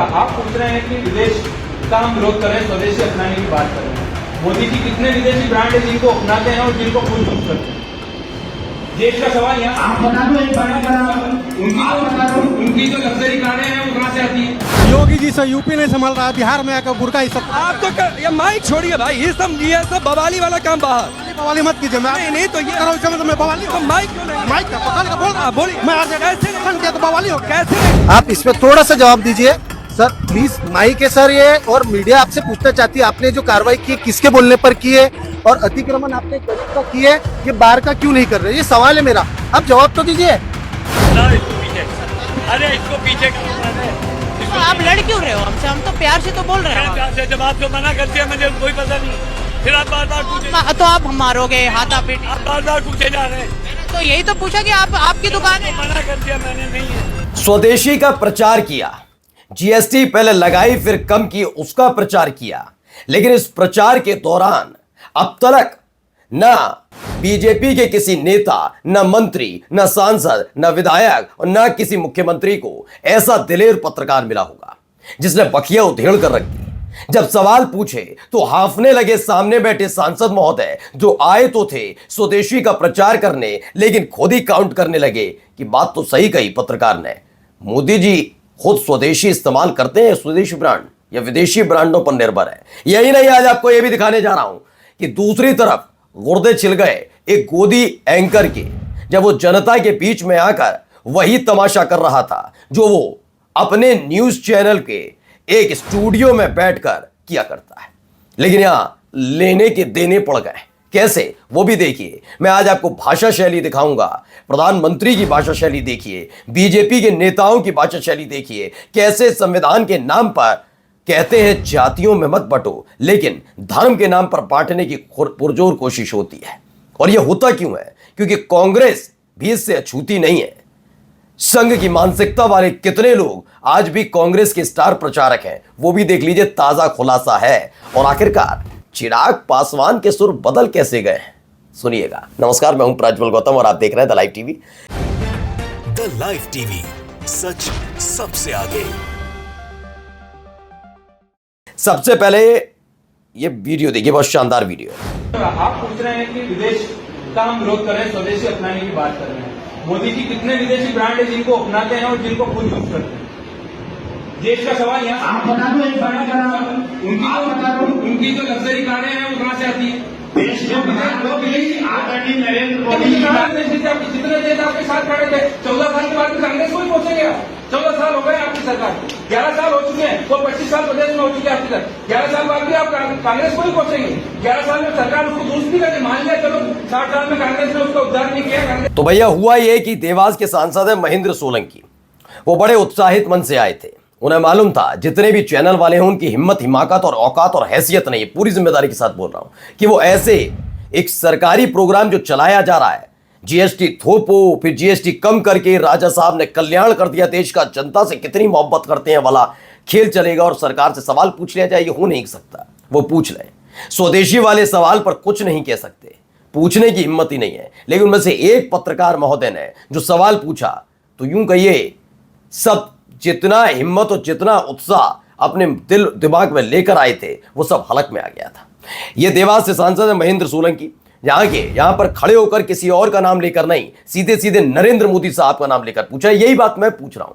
आप पूछ रहे हैं कि विदेश का हम विरोध कर रहे हैं, स्वदेशी अपनाने की बात कर रहे हैं। मोदी जी कितने विदेशी ब्रांड है जिनको अपनाते हैं और जिनको खुद यूज करते हैं? देश का सवाल यहाँ आप बता दो, एक उनकी जो लग्जरी कारें हैं वो कहाँ से आती है? योगी जी से यूपी नहीं संभाल रहा है, बिहार में आकर गुरका ही सब। आप तो ये माइक छोड़िए भाई, ये सब बवाली वाला काम बाहर। बवाली मत कीजिए, मैं नहीं तो ये करो इसका मतलब मैं बवाली तो माइक क्यों नहीं? माइक का पकड़ के बोल रहा बोलिए। मैं कैसे तो बवाली हो गया। कैसे आप इस पे थोड़ा सा जवाब दीजिए सर प्लीज। माइक है सर ये, और मीडिया आपसे पूछना चाहती है आपने जो कार्रवाई की है किसके बोलने पर की है, और अतिक्रमण आपने गरीब का की है, ये बाहर का क्यों नहीं कर रहे? ये सवाल है मेरा, आप जवाब तो दीजिए। अरे इसको पीछे तो आप लड़ क्यों रहे हो हमसे? हम तो प्यार से तो बोल रहे हैं। प्यार से जब आप जो मना करते हैं मुझे कोई पता नहीं, फिर आप बार बार पूछे तो आप मारोगे, हाथा पीट। आप बार बार पूछे जा रहे हैं। तो यही तो पूछा कि आप आपकी दुकान है। मना कर दिया मैंने, नहीं है। स्वदेशी का प्रचार किया, जीएसटी पहले लगाई फिर कम की, उसका प्रचार किया। लेकिन इस प्रचार के दौरान अब तक न बीजेपी के किसी नेता, न मंत्री, न सांसद, न विधायक और न किसी मुख्यमंत्री को ऐसा दिलेर पत्रकार मिला होगा जिसने बखिया उधेड़ कर रख दी। जब सवाल पूछे तो हाफने लगे सामने बैठे सांसद महोदय, जो आए तो थे स्वदेशी का प्रचार करने, लेकिन खुद ही काउंट करने लगे कि बात तो सही कही पत्रकार ने। मोदी जी खुद स्वदेशी इस्तेमाल करते हैं, स्वदेशी ब्रांड या विदेशी ब्रांडों पर निर्भर है। यही नहीं, आज आपको यह भी दिखाने जा रहा हूं कि दूसरी तरफ गुर्दे छिल गए एक गोदी एंकर के, जब वो जनता के बीच में आकर वही तमाशा कर रहा था जो वो अपने न्यूज चैनल के एक स्टूडियो में बैठकर किया करता है। लेकिन यहां लेने के देने पड़ गए। कैसे, वो भी देखिए। मैं आज आपको भाषा शैली दिखाऊंगा, प्रधानमंत्री की भाषा शैली देखिए, बीजेपी के नेताओं की भाषा शैली देखिए, कैसे संविधान के नाम पर कहते हैं जातियों में मत बंटो, लेकिन धर्म के नाम पर बांटने की पुरजोर कोशिश होती है। और यह होता क्यों है? क्योंकि कांग्रेस भी इससे अछूती नहीं है। संघ की मानसिकता वाले कितने लोग आज भी कांग्रेस के स्टार प्रचारक हैं, वो भी देख लीजिए। ताजा खुलासा है। और आखिरकार चिराग पासवान के सुर बदल कैसे गए हैं, सुनिएगा। नमस्कार, मैं हूं प्रज्वल गौतम और आप देख रहे हैं the live TV. The live TV, सच सबसे आगे। सबसे पहले ये वीडियो देखिए, बहुत शानदार वीडियो है। आप पूछ रहे हैं कि विदेश का हम विरोध कर रहे हैं, स्वदेशी अपनाने की बात कर रहे हैं। मोदी जी कितने विदेशी ब्रांड है जिनको अपनाते हैं और जिनको खुद यूज करते हैं? देश का सवाल यहाँ आप बता दो, एक उनकी जो लग्जरी कारें हैं वो कहाँ से आती है? देश जो नरेंद्र मोदी जितने देश आपके साथ खड़े थे, 14 साल के बाद कांग्रेस को ही पहुंचेंगे आप। 14 साल हो गए आपकी सरकार, 11 साल हो चुके हैं, वो 25 साल प्रदेश में हो चुके हैं आपकी सरकार। 11 साल बाद भी आप कांग्रेस को ही पहुंचेंगे। 11 साल में सरकार उसको दुरुस्त भी करके मान लिया, चलो 60 साल में कांग्रेस ने उसका उद्धार नहीं किया। तो भैया हुआ ये कि देवास के सांसद है महेंद्र सोलंकी, वो बड़े उत्साहित मन से आए थे। उन्हें मालूम था जितने भी चैनल वाले हैं उनकी हिम्मत, हिमाकत और औकात और हैसियत नहीं है, पूरी जिम्मेदारी के साथ बोल रहा हूं, कि वो ऐसे एक सरकारी प्रोग्राम जो चलाया जा रहा है, जीएसटी थोपो फिर जीएसटी कम करके राजा साहब ने कल्याण कर दिया देश का, जनता से कितनी मोहब्बत करते हैं वाला खेल चलेगा और सरकार से सवाल पूछ लिया जाए, ये हो नहीं सकता। वो पूछ लें, स्वदेशी वाले सवाल पर कुछ नहीं कह सकते, पूछने की हिम्मत ही नहीं है। लेकिन उनमें से एक पत्रकार महोदय ने जो सवाल पूछा, तो यूं कहिए सब जितना हिम्मत और जितना उत्साह अपने दिल दिमाग में लेकर आए थे वो सब हलक में आ गया था। ये देवास से सांसद है महेंद्र सोलंकी, यहां पर खड़े होकर किसी और का नाम लेकर नहीं, सीधे सीधे नरेंद्र मोदी साहब का नाम लेकर पूछा। यही बात मैं पूछ रहा हूं।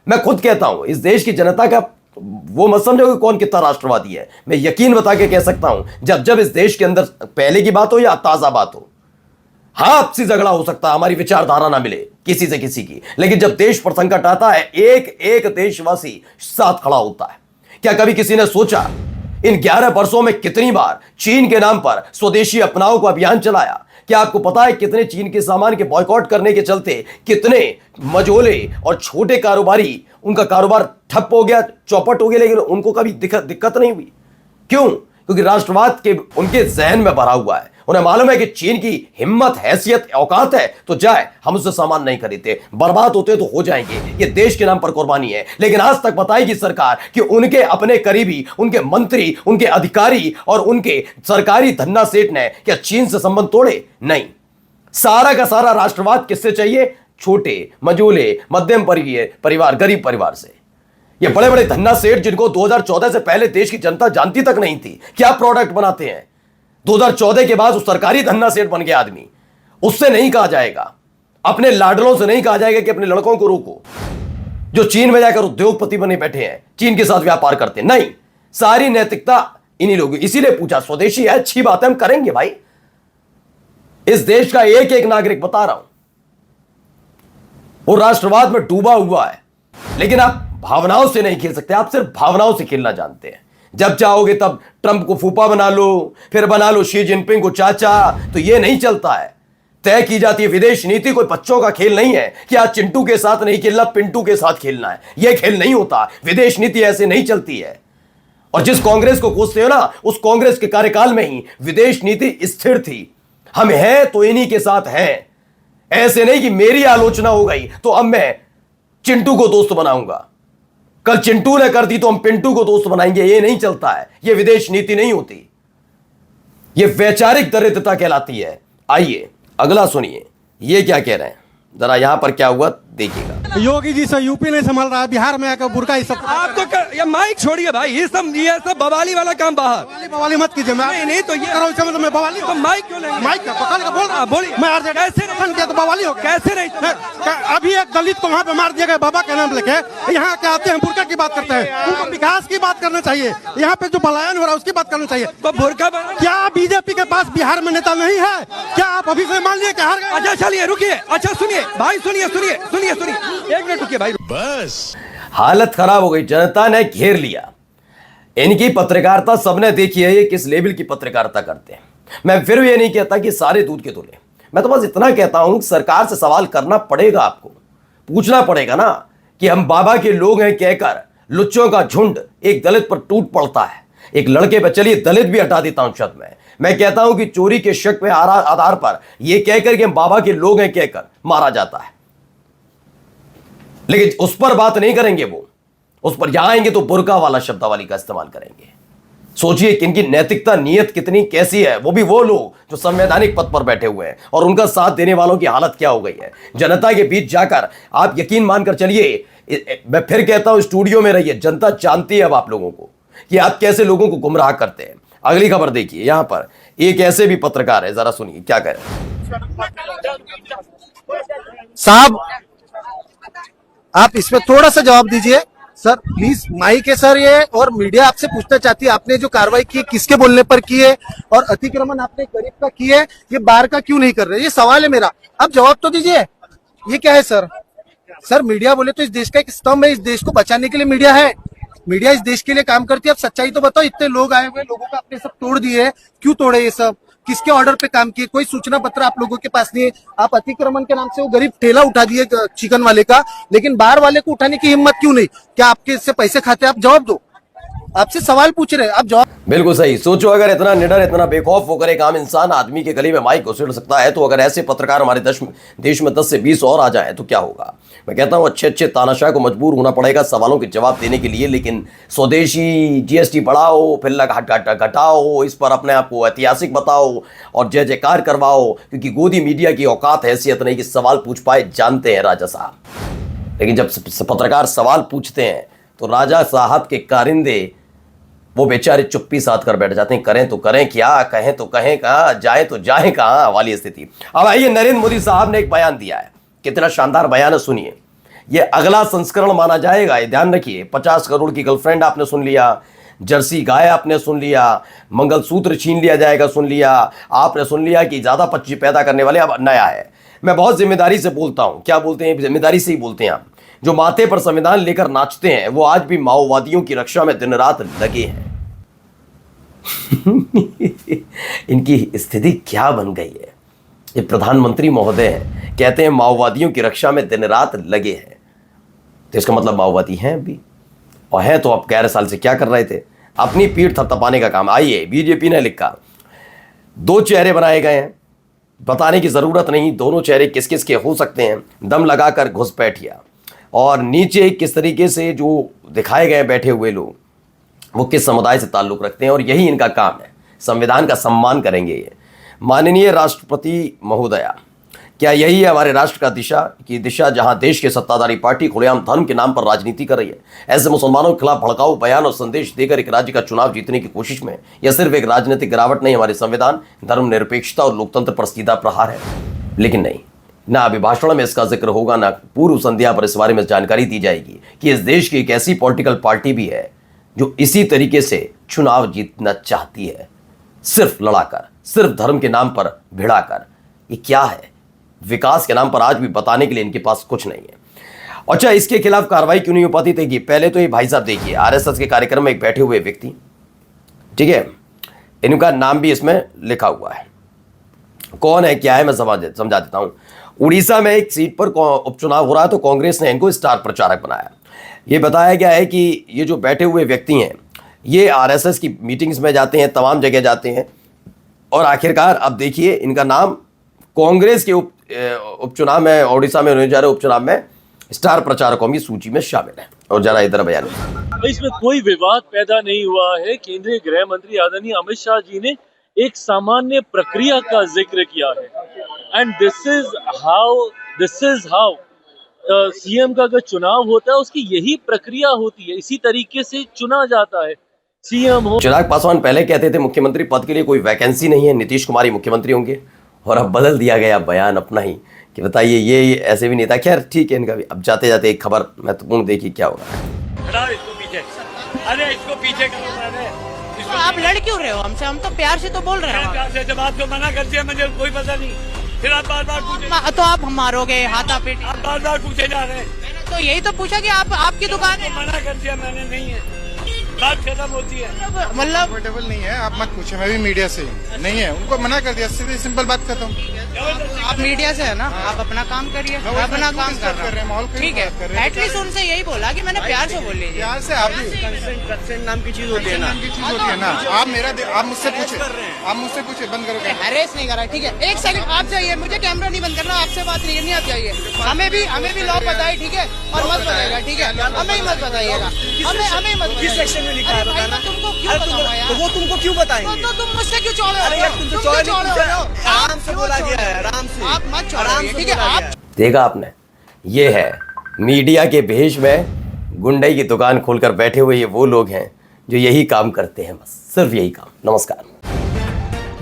मैं खुद कहता हूं, इस देश की जनता का वो मत समझो कि कौन कितना राष्ट्रवादी है। मैं यकीन बता के कह सकता हूं, जब इस देश के अंदर पहले की बात हो या ताजा बात हो, हाँ आपसी झगड़ा हो सकता है, हमारी विचारधारा ना मिले किसी से किसी की, लेकिन जब देश पर संकट आता है एक एक देशवासी साथ खड़ा होता है। क्या कभी किसी ने सोचा इन 11 वर्षों में कितनी बार चीन के नाम पर स्वदेशी अपनाओ को अभियान चलाया? क्या आपको पता है कितने चीन के सामान के बॉयकॉट करने के चलते कितने मझोले और छोटे कारोबारी, उनका कारोबार ठप हो गया, चौपट हो गया, लेकिन उनको कभी दिक्कत नहीं हुई? क्यों? क्योंकि राष्ट्रवाद के उनके जहन में भरा हुआ है। उन्हें मालूम है कि चीन की हिम्मत, हैसियत, औकात है तो जाए, हम उससे सामान नहीं खरीदते, बर्बाद होते तो हो जाएंगे, ये देश के नाम पर कुर्बानी है। लेकिन आज तक बताएगी सरकार कि उनके अपने करीबी, उनके मंत्री, उनके अधिकारी और उनके सरकारी धन्ना सेठ ने क्या चीन से संबंध तोड़े? नहीं। सारा का सारा राष्ट्रवाद किससे चाहिए? छोटे, मझोले, मध्यम परिवार, गरीब परिवार से। ये बड़े बड़े धन्ना सेठ जिनको 2014 से पहले देश की जनता जानती तक नहीं थी क्या प्रोडक्ट बनाते हैं, 2014 के बाद उस सरकारी धन्ना सेठ बन गया आदमी, उससे नहीं कहा जाएगा, अपने लाडलों से नहीं कहा जाएगा कि अपने लड़कों को रोको जो चीन में जाकर उद्योगपति बने बैठे हैं, चीन के साथ व्यापार करते हैं। नहीं, सारी नैतिकता इन्हीं लोगों। इसीलिए पूछा, स्वदेशी है, अच्छी बात है, हम करेंगे भाई। इस देश का एक एक नागरिक, बता रहा हूं, वो राष्ट्रवाद में डूबा हुआ है, लेकिन आप भावनाओं से नहीं खेल सकते। आप सिर्फ भावनाओं से खेलना जानते हैं। जब चाहोगे तब ट्रंप को फूफा बना लो, फिर बना लो शी जिनपिंग को चाचा, तो ये नहीं चलता है। तय की जाती है विदेश नीति, कोई बच्चों का खेल नहीं है कि आज चिंटू के साथ नहीं खेलना, पिंटू के साथ खेलना है। यह खेल नहीं होता, विदेश नीति ऐसे नहीं चलती है। और जिस कांग्रेस को कोसते हो ना, उस कांग्रेस के कार्यकाल में ही विदेश नीति स्थिर थी। हम हैं तो इन्हीं के साथ हैं, ऐसे नहीं कि मेरी आलोचना हो गई तो अब मैं चिंटू को दोस्त बनाऊंगा, कल चिंटू ने कर दी तो हम पिंटू को दोस्त बनाएंगे। ये नहीं चलता है, ये विदेश नीति नहीं होती, ये वैचारिक दरिद्रता कहलाती है। आइए अगला सुनिए, ये क्या कह रहे हैं, जरा यहां पर क्या हुआ देखिएगा। योगी जी से यूपी नहीं संभाल रहा है, बिहार में आकर बुर्का ये सब आप तो ये माइक छोड़िए भाई, ये सब बवाली वाला काम बाहर। बवाली मत कीजिए। नहीं तो ये करो, इसका मतलब मैं बवाली तो माइक क्यों नहीं? माइक का पकड़ के बोल रहा हूं। बोलिए। मैं आरजेडी कैसे गठन किया तो बवाली हो गया। कैसे नहीं? अभी एक दलित को वहाँ पे मार दिया गया बाबा का नाम लेके, यहाँ के आते हैं बुर्का की बात करते हैं। उनको विकास की बात करना चाहिए, यहाँ पे जो पलायन हो रहा है उसकी बात करना चाहिए। तो बुर्का बना। क्या बीजेपी के पास बिहार में नेता नहीं है? क्या आप अभी से मान लिए कि हार गए? अच्छा चलिए रुकिए, अच्छा सुनिए भाई, सुनिए सुनिए सुनिए सुनिए, एक मिनट रुकिए भाई। बस हालत खराब हो गई, जनता ने घेर लिया। इनकी पत्रकारिता सबने देखी है, ये किस लेवल की पत्रकारिता करते हैं। मैं फिर भी ये नहीं कहता कि सारे दूध के धुले, मैं तो बस इतना कहता हूं सरकार से सवाल करना पड़ेगा, आपको पूछना पड़ेगा ना कि हम बाबा के लोग हैं कहकर लुच्चों का झुंड एक दलित पर टूट पड़ता है, एक लड़के पर, चलिए दलित भी हटा देता हूं शब्द में, मैं कहता हूं कि चोरी के शक पे आधार पर यह कहकर कि हम बाबा के लोग हैं कहकर मारा जाता है। लेकिन उस पर बात नहीं करेंगे, वो उस पर यहां आएंगे तो बुर्का वाला शब्दावली का इस्तेमाल करेंगे। सोचिए कि इनकी नैतिकता नीयत कितनी कैसी है, वो भी वो लोग जो संवैधानिक पद पर बैठे हुए हैं, और उनका साथ देने वालों की हालत क्या हो गई है। जनता के बीच जाकर आप यकीन मानकर चलिए, मैं फिर कहता हूं स्टूडियो में रहिए, जनता जानती है अब आप लोगों को कि आप कैसे लोगों को गुमराह करते हैं। अगली खबर देखिए, यहां पर एक ऐसे भी पत्रकार है, जरा सुनिए क्या कह रहे हैं। साहब आप इसमें थोड़ा सा जवाब दीजिए सर प्लीज। माइक है सर ये, और मीडिया आपसे पूछना चाहती है आपने जो कार्रवाई की है किसके बोलने पर की है, और अतिक्रमण आपने गरीब का की है, ये बाहर का क्यों नहीं कर रहे? ये सवाल है मेरा, आप जवाब तो दीजिए। ये क्या है सर? सर मीडिया बोले तो इस देश का एक स्तंभ है, इस देश को बचाने के लिए मीडिया है, मीडिया इस देश के लिए काम करती है। अब सच्चाई तो बताओ, इतने लोग आए हुए, लोगों का आपने सब तोड़ दिए, क्यों तोड़े ये सब? किसके ऑर्डर पे काम किए? कोई सूचना पत्र आप लोगों के पास नहीं है। आप अतिक्रमण के नाम से वो गरीब ठेला उठा दिए चिकन वाले का, लेकिन बाहर वाले को उठाने की हिम्मत क्यों नहीं? क्या आपके इससे पैसे खाते? आप जवाब दो, आपसे सवाल पूछ रहे हैं, आप जवाब। बिल्कुल सही। सोचो अगर इतना निडर, इतना बेखौफ होकर एक आम इंसान आदमी के गले में माइक घुसेड़ सकता है, तो अगर ऐसे पत्रकार हमारे देश में 10 से 20 और आ जाए तो क्या होगा? मैं कहता हूं अच्छे अच्छे तानाशाह को मजबूर होना पड़ेगा सवालों के जवाब देने के लिए। लेकिन स्वदेशी जीएसटी बढ़ाओ, फिर घटाओ, इस पर अपने आप को ऐतिहासिक बताओ और जय जयकार करवाओ, क्योंकि गोदी मीडिया की औकात हैसियत नहीं कि सवाल पूछ पाए, जानते हैं राजा साहब। लेकिन जब पत्रकार सवाल पूछते हैं तो राजा साहब के कारिंदे वो बेचारे चुप्पी साध कर बैठ जाते हैं, करें तो करें क्या, कहें तो कहें कहां, जाए तो जाए कहां वाली स्थिति। अब आइए, नरेंद्र मोदी साहब ने एक बयान दिया है, कितना शानदार बयान है, सुनिए। ये अगला संस्करण माना जाएगा, ये ध्यान रखिए। 50 करोड़ की गर्लफ्रेंड आपने सुन लिया, जर्सी गाय आपने सुन लिया, मंगलसूत्र छीन लिया जाएगा सुन लिया, आपने सुन लिया कि ज्यादा बच्चे पैदा करने वाले अब नया है। मैं बहुत जिम्मेदारी से बोलता हूं, क्या बोलते हैं, जिम्मेदारी से ही बोलते हैं आप। जो माथे पर संविधान लेकर नाचते हैं वो आज भी माओवादियों की रक्षा में दिन रात लगे हैं। इनकी स्थिति क्या बन गई है? ये प्रधानमंत्री महोदय हैं, कहते हैं माओवादियों की रक्षा में दिन रात लगे हैं, तो इसका मतलब माओवादी हैं अभी, और हैं तो अब 11 साल से क्या कर रहे थे? अपनी पीठ थपथपाने का काम। आइए, बीजेपी ने लिखा 2 चेहरे बनाए गए हैं, बताने की जरूरत नहीं दोनों चेहरे किस किस के हो सकते हैं, दम लगाकर घुसपैठिया। और नीचे किस तरीके से जो दिखाए गए बैठे हुए लोग वो किस समुदाय से ताल्लुक रखते हैं, और यही इनका काम है, संविधान का सम्मान करेंगे ये। माननीय राष्ट्रपति महोदया, क्या यही है हमारे राष्ट्र का दिशा जहां देश के सत्ताधारी पार्टी खुलेआम धर्म के नाम पर राजनीति कर रही है? ऐसे मुसलमानों के खिलाफ भड़काऊ बयान और संदेश देकर एक राज्य का चुनाव जीतने की कोशिश में यह सिर्फ एक राजनीतिक गिरावट नहीं, हमारे संविधान, धर्मनिरपेक्षता और लोकतंत्र पर सीधा प्रहार है। लेकिन नहीं, ना अभिभाषण में इसका जिक्र होगा, ना पूर्व संध्या पर इस बारे में जानकारी दी जाएगी कि इस देश की एक ऐसी पॉलिटिकल पार्टी भी है जो इसी तरीके से चुनाव जीतना चाहती है, सिर्फ लड़ाकर, सिर्फ धर्म के नाम पर भिड़ाकर। ये क्या है? विकास के नाम पर आज भी बताने के लिए इनके पास कुछ नहीं है। अच्छा, इसके खिलाफ कार्रवाई क्यों नहीं हो पाती? देखिए, पहले तो ये भाई साहब देखिए, आरएसएस के कार्यक्रम में एक बैठे हुए व्यक्ति, ठीक है, इनका नाम भी इसमें लिखा हुआ है। कौन है, क्या है, मैं समझा देता हूं। उड़ीसा में एक सीट पर उपचुनाव हो रहा है तो कांग्रेस ने इनको स्टार प्रचारक बनाया। ये बताया गया है कि ये जो बैठे हुए व्यक्ति हैं ये आरएसएस की मीटिंग्स में जाते हैं, तमाम जगह जाते हैं, और आखिरकार अब देखिए इनका नाम कांग्रेस के उपचुनाव में, उड़ीसा में होने जा रहे उपचुनाव में स्टार प्रचारकों की सूची में शामिल है। और जरा इधर बयान, इसमें कोई विवाद पैदा नहीं हुआ है। केंद्रीय गृह मंत्री आदरणीय अमित शाह जी ने एक सामान्य प्रक्रिया का जिक्र किया है, and this is how CM का अगर चुनाव होता है उसकी यही प्रक्रिया होती है, इसी तरीके से चुना जाता है सीएम हो। चिराग पासवान पहले कहते थे मुख्यमंत्री पद के लिए कोई वैकेंसी नहीं है, नीतीश कुमार ही मुख्यमंत्री होंगे, और अब बदल दिया गया बयान अपना ही कि बताइए ये ऐसे भी नहीं था। खैर ठीक है, इनका भी। अब जाते जाते एक खबर महत्वपूर्ण देखिए क्या हो रहा है। इसको पीछे, अरे इसको पीछे तो आप लड़ क्यों रहे हो हमसे? हम तो प्यार से तो बोल रहे हैं। प्यार से जब आपको मना कर दिया मुझे कोई पता नहीं, फिर आप बार बार पूछे तो आप मारोगे, हाथापेटी? आप बार बार पूछे जा रहे हैं। तो यही तो पूछा कि आप आपकी दुकान है। मना कर दिया मैंने, नहीं है, बात खत्म होती है। मतलब कंफर्टेबल नहीं है, आप मत पूछे, मैं भी मीडिया से नहीं है, उनको मना कर दिया, सीधी सिंपल बात खत्म। आप मीडिया से है ना, आप अपना काम करिए, अपना काम कर रहे हैं, ठीक है। एटलीस्ट उनसे यही बोला कि मैंने प्यार से बोल लीजिए। प्यार से आप भी कंसेंट नाम की चीज होती है ना, आप मुझसे पूछे, बंद करो। हैरेस नहीं करा, ठीक है। एक सेकंड आप जाइए, मुझे कैमरा नहीं बंद करना, आपसे बात नहीं आप जाइए। हमें भी लॉ बताइए, ठीक है, और मत बताइएगा, ठीक है, हमें ही मत बताइएगा, हमें मत। किस सेक्शन में लिखा है बताना? तुमको क्यों बताऊंगा यार? तो वो तुमको क्यों बताएंगे? तो तुम मुझसे क्यों चौड़े हो? तुम तो चौड़े नहीं, आराम से बोला गया है, आराम से। आप मत चौड़े, ठीक है। आप देखा आपने, ये है मीडिया के भेष में गुंडे की दुकान खोलकर बैठे हुए ये वो लोग हैं जो यही काम करते हैं, बस सिर्फ यही काम। नमस्कार।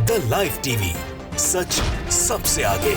द लाइव टीवी, सच सबसे आगे।